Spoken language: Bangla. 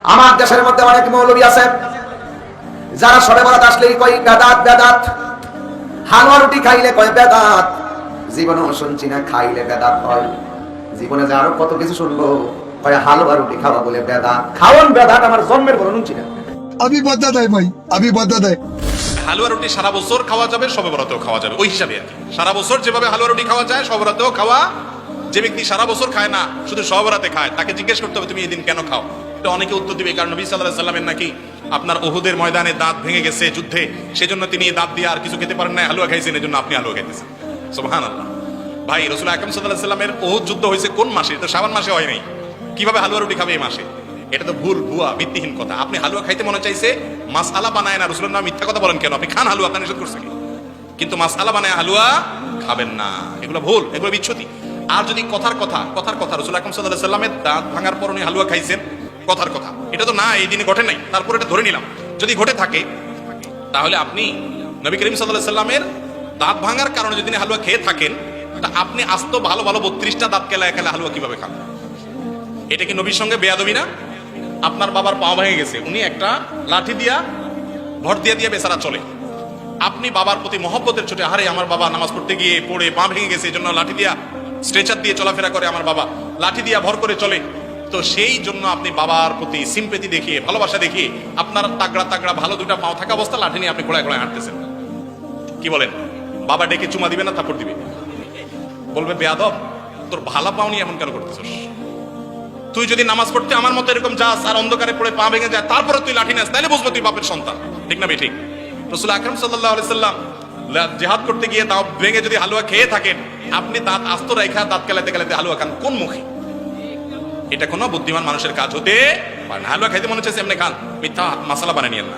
আমার দেশের মধ্যে অনেক মৌলবী আছে যারা সবে বরাত আসলেই কয় বেদাত বেদাত, হালুয়া রুটি খাইলে কয় বেদাত, জীবনেও শুনছি না খাইলে বেদাত হয়। জীবনে যে আরো কত কিছু শুনবো, কয় হালুয়া রুটি খাওয়া বলে বেদাত, খাওয়ান বেদাত, আমার জন্মের পর শুনছি না। আমি বদলা দেয় ভাই, আমি বদলা দেয়। হালুয়া রুটি সারা বছর খাওয়া যাবে, সবে বরাতেও খাওয়া যাবে, ওই হিসাবে আর কি। সারা বছর যেভাবে হালুয়া রুটি খাওয়া যায়, সবে বরাতেও খাওয়া। যে ব্যক্তি সারা বছর খায় না, শুধু সবে বরাতে খায়, তাকে জিজ্ঞেস করতে হবে তুমি এই দিন কেন খাও। তো অনেকে উত্তর দিবে কারণ নবী সাল্লাল্লাহু আলাইহি ওয়াসাল্লামের নাকি আপনার উহুদের ময়দানে দাঁত ভেঙে গেছে যুদ্ধে, সেজন্য তিনি দাঁত দিয়ে আর কিছু খেতে পারেন না, হালুয়া খাইছেন, এজন্য আপনি হালুয়া খাইতেছেন। সুবহানাল্লাহ। ভাই রাসূল আকরাম সাল্লাল্লাহু আলাইহি ওয়াসাল্লামের উহুদ যুদ্ধ হয়েছে কোন মাসে? তো শাবান মাসে হয় নাই। কিভাবে হালুয়া রুটি খাবে এই মাসে? এটা তো ভুল, ভুয়া, ভিত্তিহীন কথা। আপনি হালুয়া খাইতে মনে চাইছে, মাসআলা বানায় না, রাসূলুল্লাহ নামে মিথ্যা কথা বলেন কেন? আপনি খান হালুয়া, আপনার নিষেধ করছে কি? কিন্তু মাসআলা বানায় হালুয়া খাবেন না, এগুলো ভুল, এগুলো বিচ্ছুতি। আর যদি কথার কথা রাসূল আকরাম সাল্লাল্লাহু আলাইহি ওয়াসাল্লামের দাঁত ভাঙার পর উনি হালুয়া খাইছেন, কথার কথা, এটা তো না, এই দিনে ঘটে নাই, তারপর এটা ধরে নিলাম। যদি ঘটে থাকে তাহলে আপনি নবী করিম সাল্লাল্লাহু আলাইহি ওয়াসাল্লামের দাঁত ভাঙার কারণে যদি হালুয়া খেয়ে থাকেন, তা আপনি আস্ত ভালো ভালো 32টা দাঁত কেলায় খেলে হালুয়া কিভাবে খান? এটা কি নবীর সঙ্গে বেয়াদবি না? আপনার বাবার পা ভেঙে গেছে, উনি একটা লাঠি দিয়া ভর দিয়ে বেচারা চলে। আপনি বাবার প্রতি মহব্বতের ছোটে, আরে আমার বাবা নামাজ পড়তে গিয়ে পড়ে পা ভেঙে গেছে, এই জন্য লাঠি দিয়া স্ট্রেচার দিয়ে চলাফেরা করে, আমার বাবা লাঠি দিয়া ভর করে চলে। তো সেই জন্য আপনি বাবার প্রতি সিম্পেথি দেখিয়ে, ভালোবাসা দেখিয়ে, আপনার তাগড়া তাগড়া ভালো দুটা পাও থাকা অবস্থা লাঠি নিয়ে আপনি ঘোড়ায় ঘোড়ায় হাঁটতেছেন। কি বলেন? বাবা ডেকে চুমা দিবে না থাপ্পড় দিবে? বলবে বেয়াদব, তোর ভালো পাও নিয়ে এমন কেন করতেছিস? তুই যদি নামাজ পড়তে আমার মতো এরকম যাস আর অন্ধকারে পড়ে পা ভেঙে যায়, তারপরে তুই লাঠি নেস, তাহলে বুঝবে তুই বাপের সন্তান। ঠিক না ঠিক? রাসূল আকরাম সাল্লাল্লাহু আলাইহি সাল্লাম জিহাদ করতে গিয়ে দাঁত ভেঙে যদি হালুয়া খেয়ে থাকেন, আপনি দাঁত আস্ত রাখা দাঁত কেলাতে কেলাতে হালুয়া খান কোন মুখে? এটা কোনো বুদ্ধিমান মানুষের কাজ হতে পারে না। হালুয়া খাইতে মনে হচ্ছে এমনি খান, মিথ্যা মাসালা বানিয়ে নিয়েন না।